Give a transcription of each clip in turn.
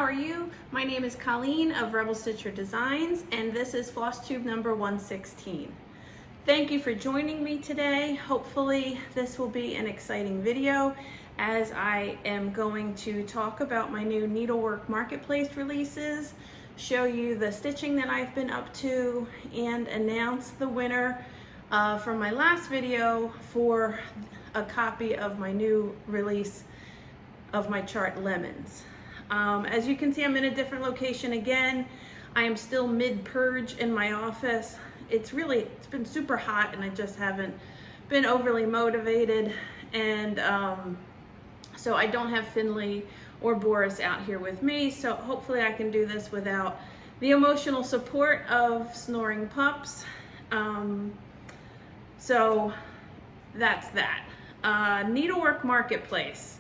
are you? My name is Colleen of Rebel Stitcher Designs, and this is FlossTube number 116. Thank you for joining me today. Hopefully this will be an exciting video as I am going to talk about my new Needlework Marketplace releases, show you the stitching that I've been up to, and announce the winner from my last video for a copy of my new release of my chart Lemons. As you can see, I'm in a different location again. I am still mid-purge in my office. It's been super hot and I just haven't been overly motivated, and so I don't have Finley or Boris out here with me, so hopefully I can do this without the emotional support of snoring pups. So that's that. Needlework Marketplace.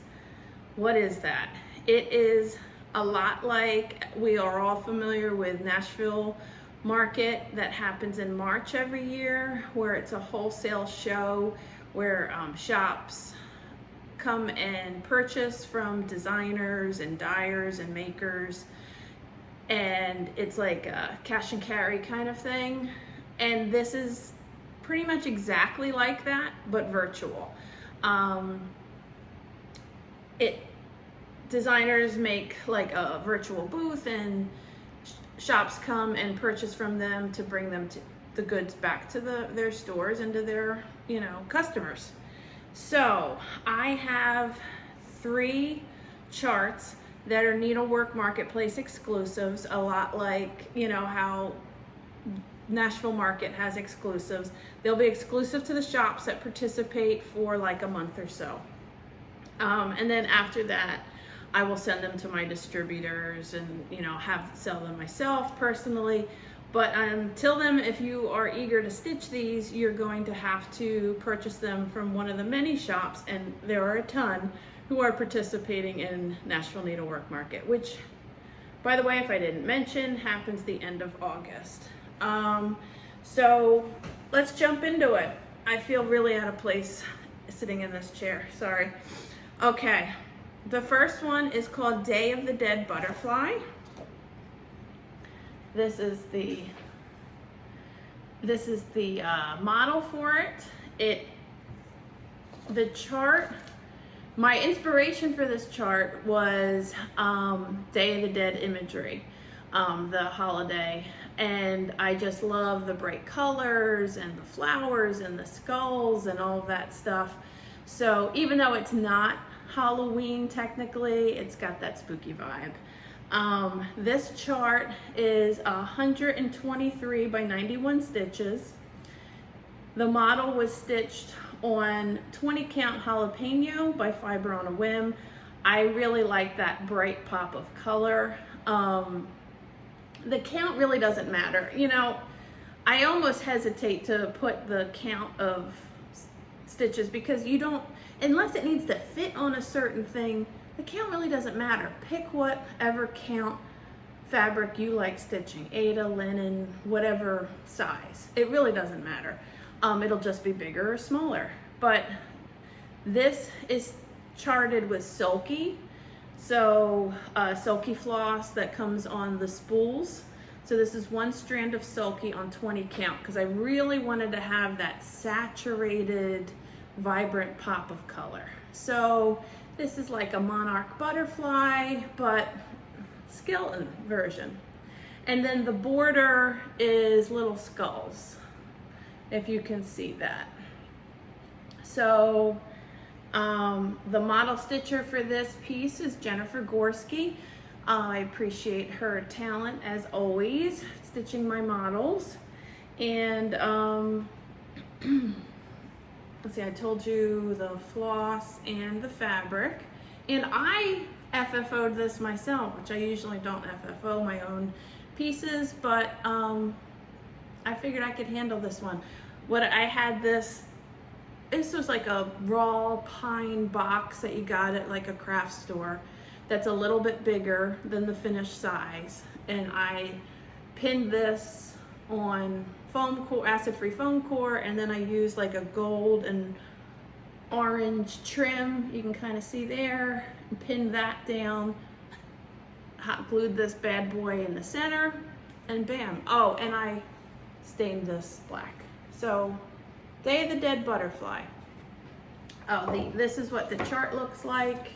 What is that? It is a lot like we are all familiar with Nashville Market that happens in March every year, where it's a wholesale show where shops come and purchase from designers and dyers and makers, and it's like a cash and carry kind of thing. And this is pretty much exactly like that, but virtual. Designers make like a virtual booth, and shops come and purchase from them to bring them the goods back to their stores and to their customers. So I have 3 charts that are Needlework Marketplace exclusives, a lot like how Nashville Market has exclusives. They'll be exclusive to the shops that participate for like a month or so. And then after that, I will send them to my distributors and sell them myself personally. But until then, if you are eager to stitch these, you're going to have to purchase them from one of the many shops, and there are a ton who are participating in Nashville Needlework Market, which, by the way, if I didn't mention, happens the end of August. So let's jump into it. I feel really out of place sitting in this chair, sorry. Okay, the first one is called Day of the Dead Butterfly. This is the model for it. The chart, my inspiration for this chart was Day of the Dead imagery, the holiday, and I just love the bright colors and the flowers and the skulls and all of that stuff. So even though it's not Halloween technically, it's got that spooky vibe. This chart is 123 by 91 stitches. The model was stitched on 20 count jalapeno by Fiber on a Whim. I really like that bright pop of color. The count really doesn't matter. I almost hesitate to put the count of stitches because you don't, unless it needs to fit on a certain thing, the count really doesn't matter. Pick whatever count fabric you like stitching, Aida, linen, whatever size. It really doesn't matter. It'll just be bigger or smaller. But this is charted with Sulky. So Sulky floss that comes on the spools. So this is 1 strand of Sulky on 20 count because I really wanted to have that saturated, vibrant pop of color. So this is like a monarch butterfly, but skeleton version. And then the border is little skulls, if you can see that. So the model stitcher for this piece is Jennifer Gorski. I appreciate her talent as always, stitching my models. And let's see, I told you the floss and the fabric. And I FFO'd this myself, which I usually don't FFO my own pieces, but I figured I could handle this one. This was like a raw pine box that you got at like a craft store that's a little bit bigger than the finished size. And I pinned this on foam core, acid-free foam core, and then I used like a gold and orange trim, you can kind of see there, and pinned that down. hot glued this bad boy in the center, and bam. Oh, and I stained this black. So, Day of the Dead butterfly. Oh, this is what the chart looks like.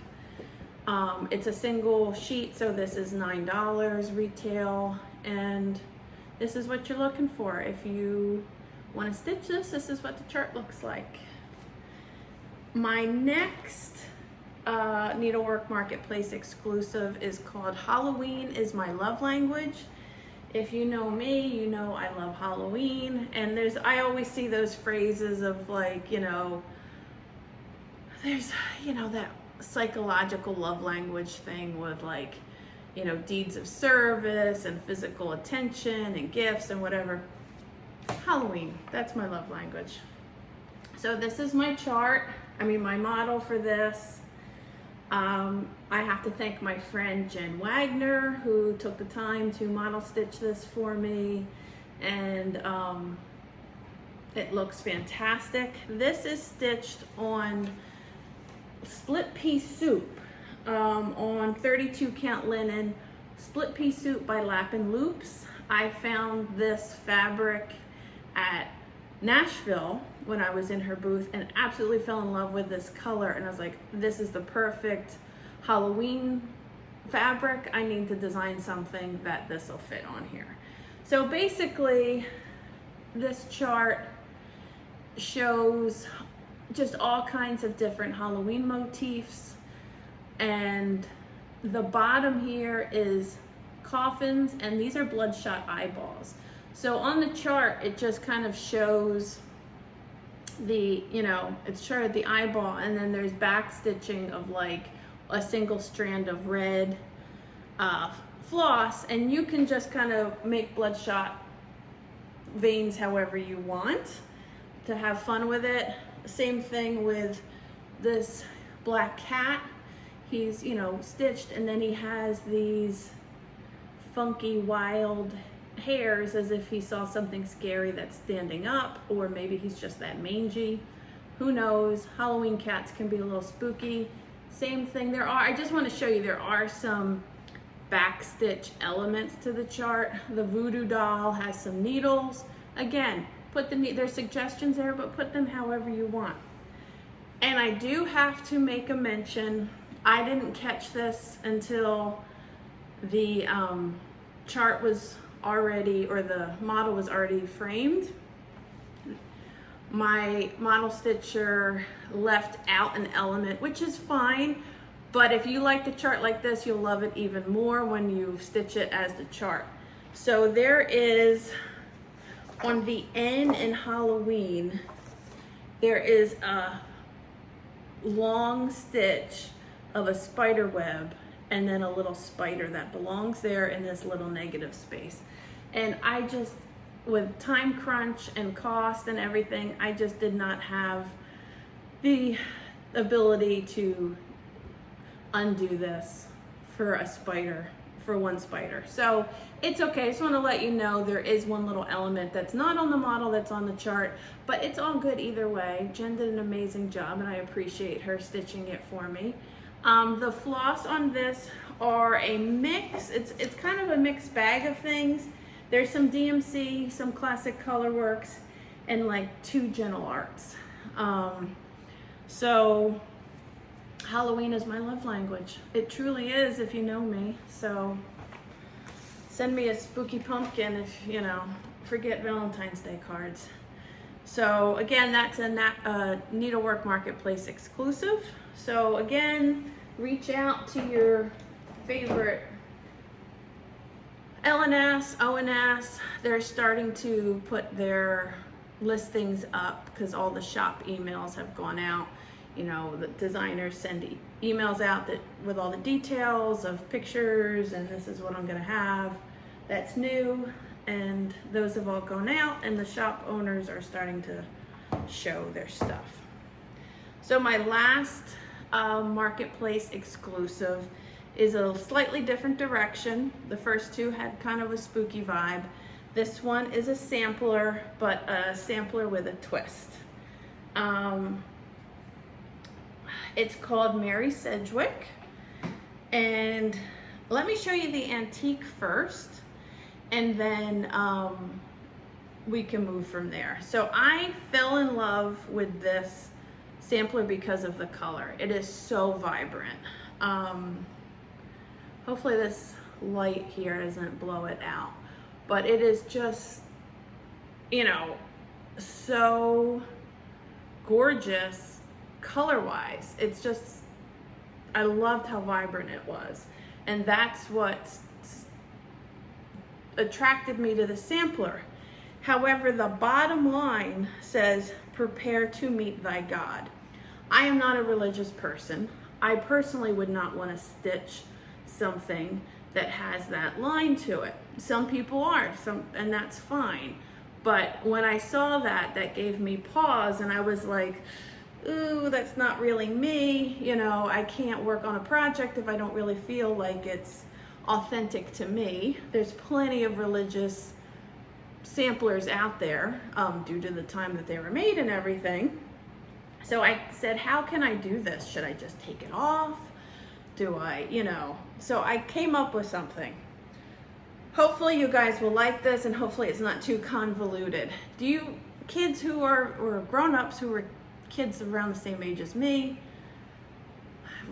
It's a single sheet, so this is $9 retail, and this is what you're looking for. If you want to stitch this, this is what the chart looks like. My next Needlework Marketplace exclusive is called Halloween is My Love Language. If you know me, you know I love Halloween, and I always see those phrases of like, you know, there's, you know, that psychological love language thing with like, you know, deeds of service and physical attention and gifts and whatever. Halloween, that's my love language. So this is my chart, my model for this. I have to thank my friend Jen Wagner, who took the time to model stitch this for me, and it looks fantastic. This is stitched on split piece soup, on 32 count linen, split piece soup by Lap and Loops. I found this fabric at Nashville when I was in her booth and absolutely fell in love with this color, and I was like, this is the perfect Halloween fabric. I need to design something that this will fit on here. So basically this chart shows just all kinds of different Halloween motifs, and the bottom here is coffins, and these are bloodshot eyeballs. So on the chart, it just kind of shows the, you know, it's showed the eyeball, and then there's back stitching of like a single strand of red floss, and you can just kind of make bloodshot veins however you want to have fun with it. Same thing with this black cat. He's, you know, stitched, and then he has these funky wild hairs as if he saw something scary that's standing up, or maybe he's just that mangy. Who knows? Halloween cats can be a little spooky. Same thing, I just want to show you, there are some backstitch elements to the chart. The voodoo doll has some needles. Again, there's suggestions there, but put them however you want. And I do have to make a mention, I didn't catch this until the chart was already, or the model was already framed. My model stitcher left out an element, which is fine, but if you like the chart like this, you'll love it even more when you stitch it as the chart. So there is, on the N in Halloween, there is a long stitch of a spider web, and then a little spider that belongs there in this little negative space. And I just, with time crunch and cost and everything, I just did not have the ability to undo this for a spider, for one spider. So it's okay, I just want to let you know there is one little element that's not on the model that's on the chart, but it's all good either way. Jen did an amazing job, and I appreciate her stitching it for me. The floss on this are a mix, it's kind of a mixed bag of things. There's some DMC, some classic colorworks, and like 2 gentle arts. So Halloween is my love language. It truly is, if you know me. So send me a spooky pumpkin if, you know, forget Valentine's Day cards. So again, that's a Needlework Marketplace exclusive. So again, reach out to your favorite LNS, ONS. They're starting to put their listings up because all the shop emails have gone out. You know, the designers send emails out that with all the details of pictures, and this is what I'm gonna have. That's new, and those have all gone out, and the shop owners are starting to show their stuff. So my last Marketplace exclusive is a slightly different direction. The first 2 had kind of a spooky vibe. This one is a sampler, but a sampler with a twist. It's called Mary Sedwick, and Let me show you the antique first, and then we can move from there. So I fell in love with this sampler because of the color. It is so vibrant. Hopefully this light here doesn't blow it out, but it is just, you know, so gorgeous color-wise. It's just, I loved how vibrant it was. And that's what attracted me to the sampler. However, the bottom line says, prepare to meet thy God. I am not a religious person. I personally would not want to stitch something that has that line to it. Some people are, and that's fine. But when I saw that, that gave me pause, and I was like, ooh, that's not really me. You know, I can't work on a project if I don't really feel like it's authentic to me. There's plenty of religious samplers out there due to the time that they were made and everything. So I said, how can I do this? Should I just take it off? Do I, you know? So I came up with something. Hopefully you guys will like this, and hopefully it's not too convoluted. Do you, kids who are, or grown-ups who were kids around the same age as me,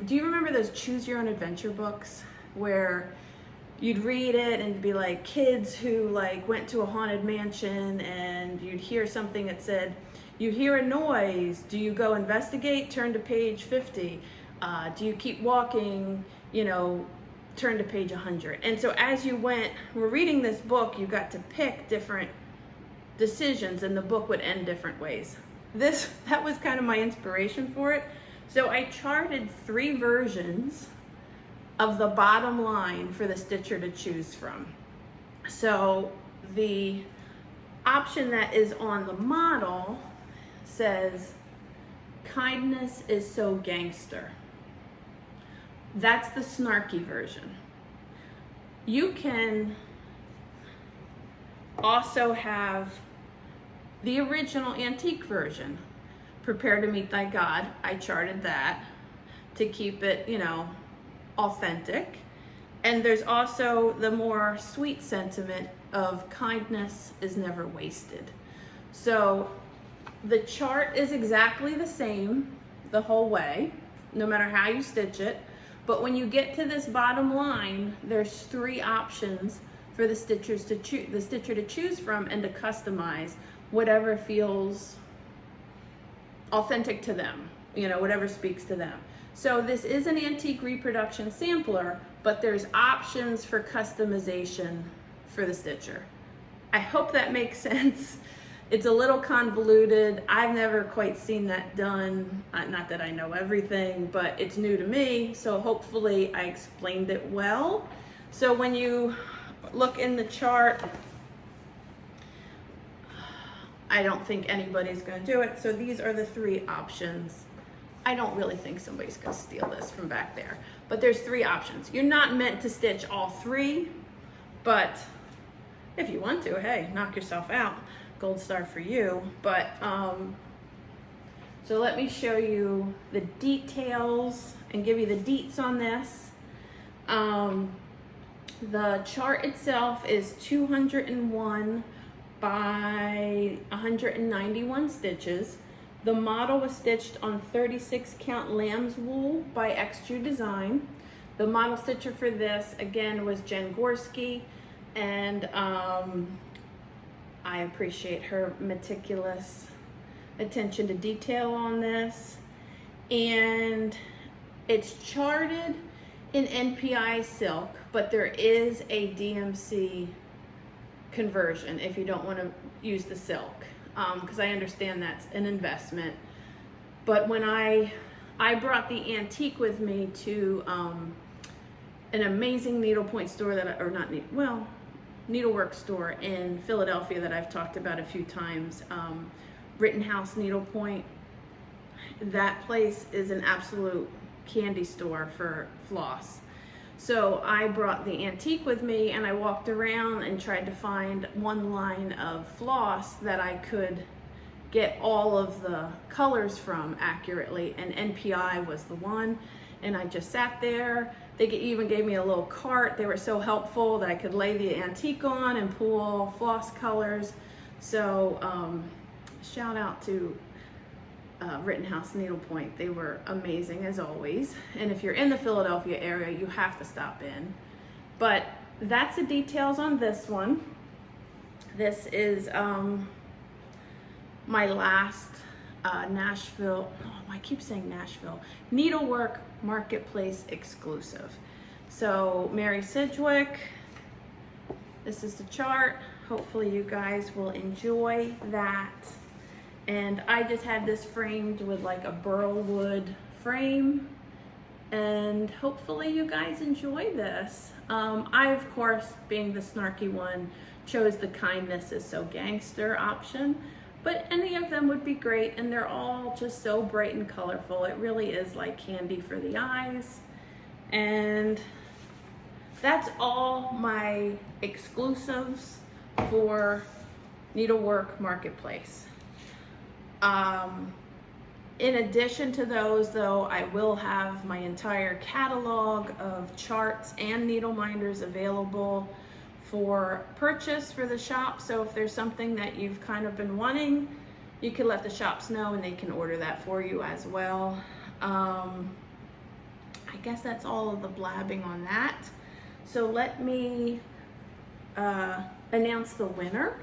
do you remember those choose your own adventure books where you'd read it and it'd be like kids who like went to a haunted mansion, and you'd hear something that said, you hear a noise, do you go investigate, turn to page 50, do you keep walking, you know, turn to page 100. And so as you were reading this book, you got to pick different decisions, and the book would end different ways. That was kind of my inspiration for it. So I charted 3 versions of the bottom line for the stitcher to choose from. So the option that is on the model says, kindness is so gangster. That's the snarky version. You can also have the original antique version, prepare to meet thy God. I charted that to keep it, you know, authentic. And there's also the more sweet sentiment of kindness is never wasted. So the chart is exactly the same the whole way, no matter how you stitch it. But when you get to this bottom line, there's 3 options for the stitcher to choose from and to customize whatever feels authentic to them, you know, whatever speaks to them. So this is an antique reproduction sampler, but there's options for customization for the stitcher. I hope that makes sense. It's a little convoluted. I've never quite seen that done. Not that I know everything, but it's new to me. So hopefully I explained it well. So when you look in the chart, I don't think anybody's gonna do it. So these are the 3 options. I don't really think somebody's gonna steal this from back there, but there's 3 options. You're not meant to stitch all 3, but if you want to, hey, knock yourself out. Gold star for you. But so let me show you the details and give you the deets on this. The chart itself is 201 by 191 stitches. The model was stitched on 36 count lamb's wool by Extrude Design. The model stitcher for this again was Jen Gorski, and I appreciate her meticulous attention to detail on this. And it's charted in NPI silk, but there is a DMC conversion if you don't want to use the silk, because I understand that's an investment. But when I brought the antique with me to an amazing needlepoint store Needlework store in Philadelphia that I've talked about a few times, Rittenhouse Needlepoint. That place is an absolute candy store for floss. So I brought the antique with me, and I walked around and tried to find one line of floss that I could get all of the colors from accurately, and NPI was the one. And I just sat there. They even gave me a little cart. They were so helpful that I could lay the antique on and pull floss colors. So shout out to Rittenhouse Needlepoint. They were amazing as always. And if you're in the Philadelphia area, you have to stop in. But that's the details on this one. This is my last Nashville, oh, I keep saying Nashville, Needlework Marketplace exclusive. So Mary Sedwick, this is the chart. Hopefully you guys will enjoy that. And I just had this framed with like a burl wood frame, and hopefully you guys enjoy this. I, of course, being the snarky one, chose the kindness is so gangster option, but any of them would be great, and they're all just so bright and colorful. It really is like candy for the eyes. And that's all my exclusives for Needlework Marketplace. In addition to those, though, I will have my entire catalog of charts and needle minders available for purchase for the shop. So if there's something that you've kind of been wanting, you can let the shops know and they can order that for you as well. I guess that's all of the blabbing on that. So let me announce the winner.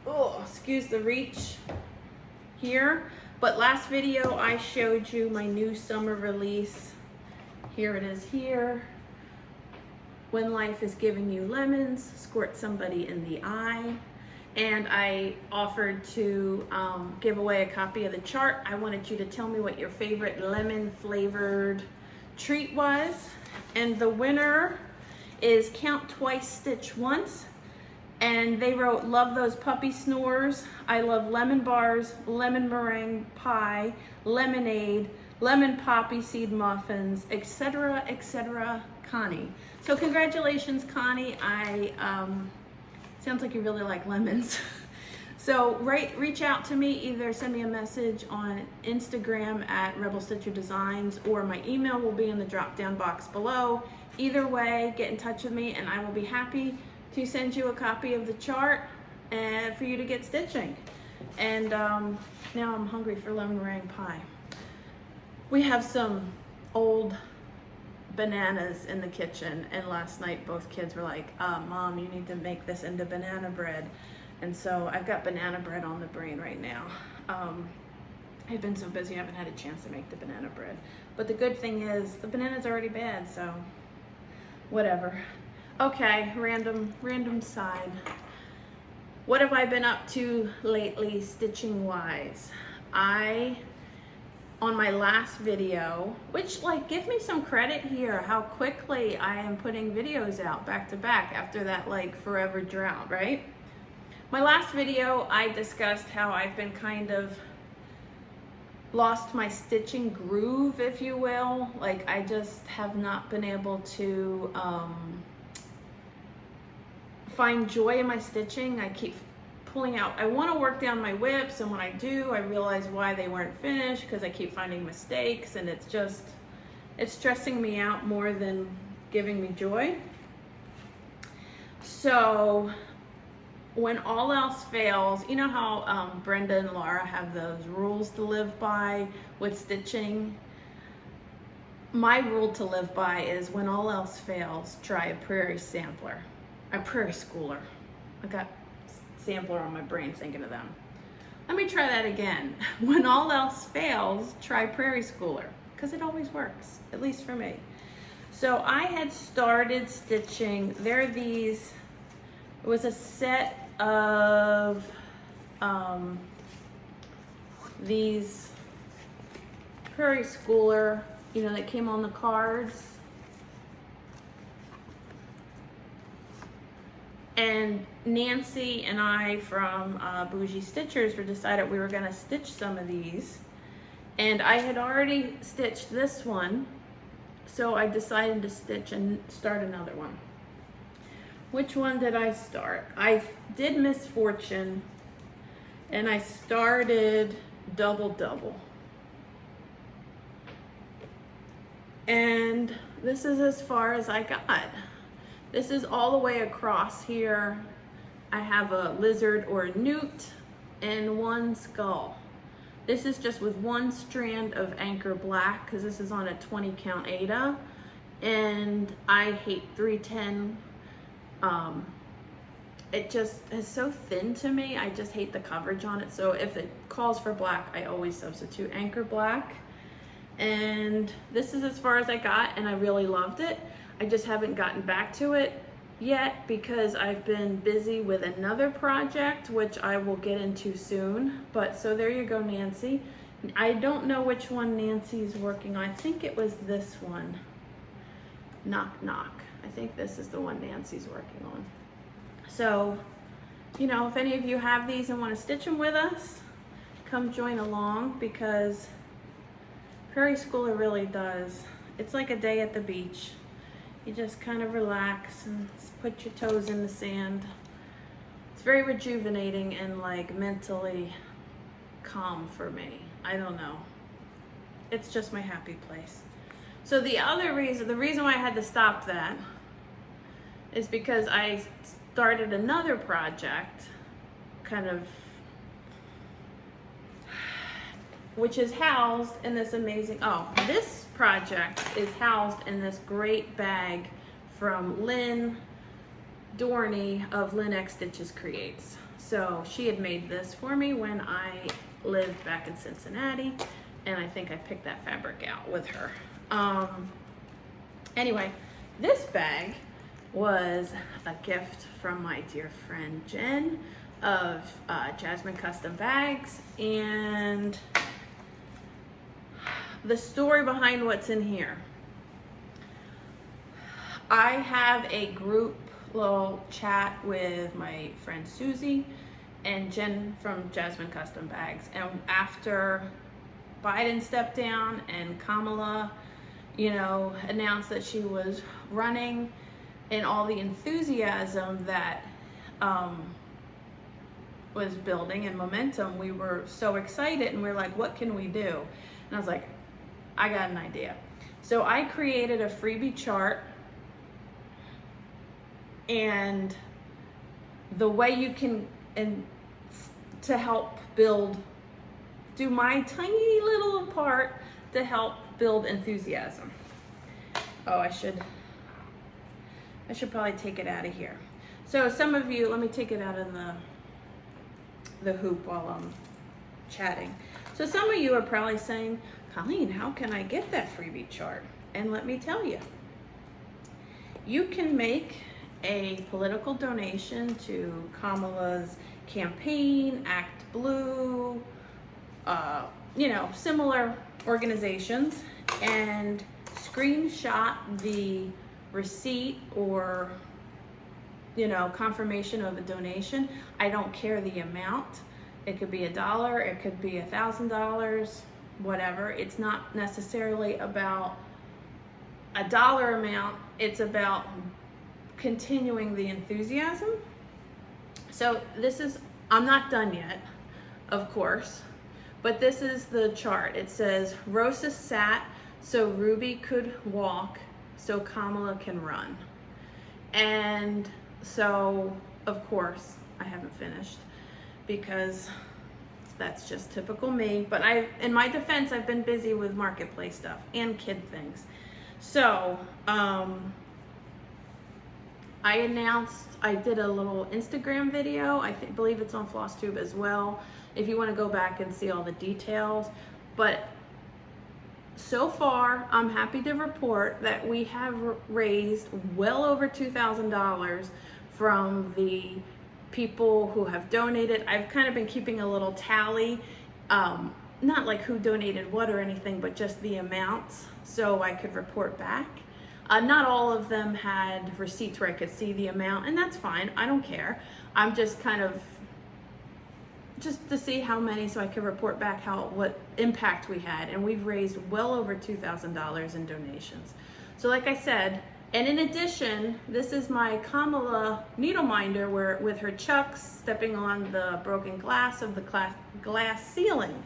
Oh, excuse the reach here. But last video I showed you my new summer release. Here it is here. When life is giving you lemons, squirt somebody in the eye. And I offered to give away a copy of the chart. I wanted you to tell me what your favorite lemon flavored treat was. And the winner is Count Twice, Stitch Once. And they wrote, love those puppy snores. I love lemon bars, lemon meringue pie, lemonade, lemon poppy seed muffins, etc., etc., Connie. So congratulations, Connie. Sounds like you really like lemons. So reach out to me, either send me a message on Instagram at Rebel Stitcher Designs, or my email will be in the drop-down box below. Either way, get in touch with me and I will be happy to send you a copy of the chart and for you to get stitching. And now I'm hungry for lemon meringue pie. We have some old bananas in the kitchen, and last night both kids were like, Mom, you need to make this into banana bread. And so I've got banana bread on the brain right now. I've been so busy I haven't had a chance to make the banana bread. But the good thing is the banana's already bad, so whatever. Okay, random side. What have I been up to lately stitching wise? On my last video, which, like, give me some credit here, how quickly I am putting videos out back to back after that like forever drought, right? My last video, I discussed how I've been kind of lost my stitching groove, if you will. Like, I just have not been able to find joy in my stitching. I keep pulling out. I want to work down my whips, and when I do, I realize why they weren't finished, because I keep finding mistakes, and it's stressing me out more than giving me joy. So when all else fails, you know how Brenda and Laura have those rules to live by with stitching? My rule to live by is, when all else fails, try a prairie sampler. A prairie schooler. I got sampler on my brain thinking of them. Let me try that again. When all else fails, try prairie schooler, because it always works, at least for me. So I had started stitching, there are these, it was a set of these prairie schooler, you know, that came on the cards. And Nancy and I from Bougie Stitchers decided we were gonna stitch some of these. And I had already stitched this one, so I decided to stitch and start another one. Which one did I start? I did Misfortune, and I started double. And this is as far as I got. This is all the way across here. I have a lizard or a newt and one skull. This is just with one strand of anchor black because this is on a 20 count Aida, and I hate 310. It just is so thin to me. I just hate the coverage on it. So if it calls for black, I always substitute anchor black. And this is as far as I got, and I really loved it. I just haven't gotten back to it yet because I've been busy with another project, which I will get into soon. But so there you go, Nancy. I don't know which one Nancy's working on. I think it was this one. Knock, knock. I think this is the one Nancy's working on. So, you know, if any of you have these and want to stitch them with us, come join along, because Prairie Schooler really does. It's like a day at the beach. You just kind of relax and put your toes in the sand. It's very rejuvenating and like mentally calm for me. I don't know. It's just my happy place. So the reason why I had to stop that is because I started another project, kind of, which is housed in this amazing, this project is housed in this great bag from Lynn Dorney of Lynn X Stitches Creates. So she had made this for me when I lived back in Cincinnati, and I think I picked that fabric out with her. Anyway, this bag was a gift from my dear friend Jen of Jasmine Custom Bags, and the story behind what's in here. I have a group little chat with my friend Susie and Jen from Jasmine Custom Bags, and after Biden stepped down and Kamala, you know, announced that she was running, and all the enthusiasm that was building and momentum, we were so excited, and we're like, what can we do? And I was like, I got an idea. So I created a freebie chart, and the way you can, and to help build, do my tiny little part to help build enthusiasm. Oh, I should probably take it out of here. So some of you, let me take it out of the hoop while I'm chatting. So some of you are probably saying, Colleen, how can I get that freebie chart? And let me tell you, you can make a political donation to Kamala's campaign, Act Blue, you know, similar organizations, and screenshot the receipt or, you know, confirmation of a donation. I don't care the amount. It could be $1, it could be $1,000, whatever. It's not necessarily about a dollar amount. It's about continuing the enthusiasm. So this is, I'm not done yet, of course, but this is the chart. It says Rosa sat so Ruby could walk, so Kamala can run. And so, of course, I haven't finished because that's just typical me. But in my defense, I've been busy with marketplace stuff and kid things. So, I announced, I did a little Instagram video. I believe it's on FlossTube as well, if you want to go back and see all the details. But so far, I'm happy to report that we have raised well over $2,000 from the people who have donated. I've kind of been keeping a little tally, not like who donated what or anything, but just the amounts, so I could report back. Not all of them had receipts where I could see the amount, and that's fine. I don't care. I'm just kind of, just to see how many, so I could report back what impact we had. And we've raised well over $2,000 in donations. So like I said, And in addition, this is my Kamala needle minder where with her chucks stepping on the broken glass of the glass ceiling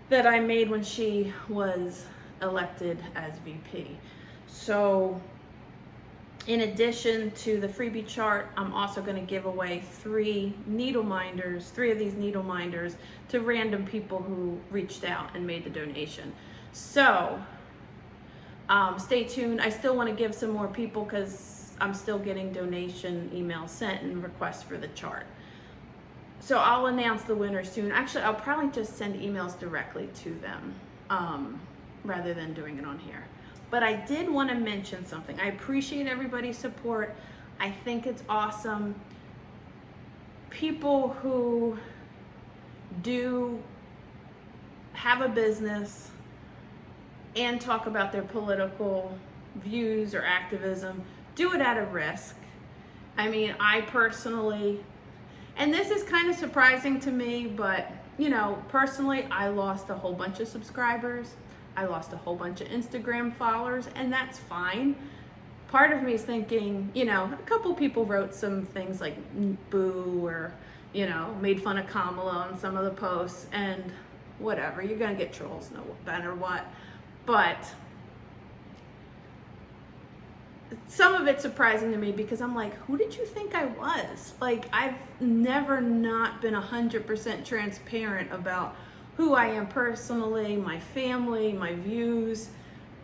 that I made when she was elected as VP. So in addition to the freebie chart, I'm also going to give away 3 of these needle minders to random people who reached out and made the donation. So stay tuned. I still want to give some more people because I'm still getting donation emails sent and requests for the chart. So I'll announce the winner soon. Actually, I'll probably just send emails directly to them rather than doing it on here. But I did want to mention something. I appreciate everybody's support. I think it's awesome. People who do have a business and talk about their political views or activism, do it at a risk. I mean, I personally, and this is kind of surprising to me, but you know, personally, I lost a whole bunch of subscribers. I lost a whole bunch of Instagram followers, and that's fine. Part of me is thinking, you know, a couple people wrote some things like boo or, you know, made fun of Kamala on some of the posts, and whatever, you're gonna get trolls no matter what. But some of it's surprising to me because I'm like, who did you think I was? Like, I've never not been 100% transparent about who I am personally, my family, my views.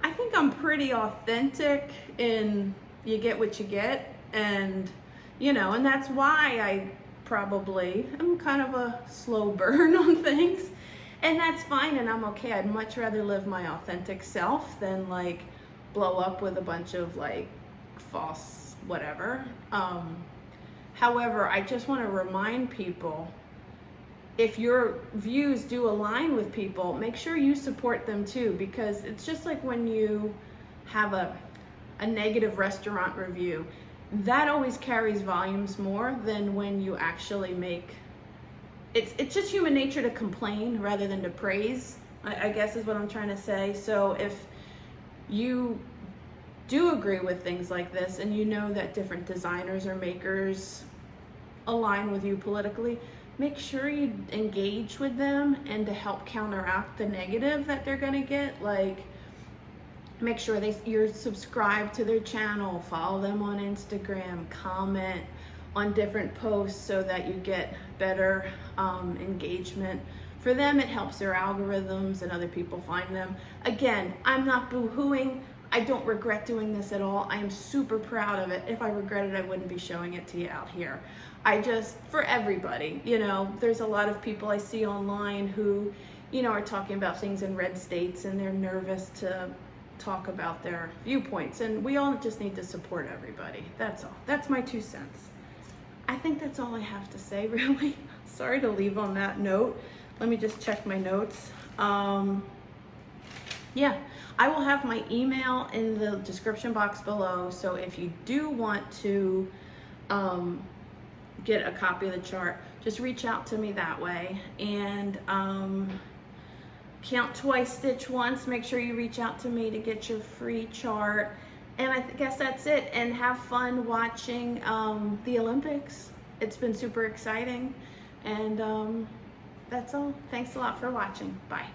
I think I'm pretty authentic in you get what you get, and you know, and that's why I probably am kind of a slow burn on things, and that's fine, and I'm okay. I'd much rather live my authentic self than like blow up with a bunch of like false whatever. However, I just want to remind people, if your views do align with people, make sure you support them too, because it's just like when you have a negative restaurant review, that always carries volumes more than when you actually make, it's just human nature to complain rather than to praise, I guess is what I'm trying to say. So if you do agree with things like this and you know that different designers or makers align with you politically, make sure you engage with them, and to help counteract the negative that they're gonna get, like make sure you're subscribed to their channel, follow them on Instagram, comment on different posts so that you get better engagement. For them, it helps their algorithms and other people find them. Again, I'm not boo-hooing. I don't regret doing this at all. I am super proud of it. If I regretted it, I wouldn't be showing it to you out here. I just, for everybody, you know, there's a lot of people I see online who, you know, are talking about things in red states and they're nervous to talk about their viewpoints, and we all just need to support everybody. That's all. That's my 2 cents. I think that's all I have to say, really. Sorry to leave on that note. Let me just check my notes. Yeah, I will have my email in the description box below, so if you do want to get a copy of the chart, just reach out to me that way. And count twice, stitch once. Make sure you reach out to me to get your free chart. And I guess that's it. And have fun watching the Olympics. It's been super exciting. And that's all. Thanks a lot for watching. Bye.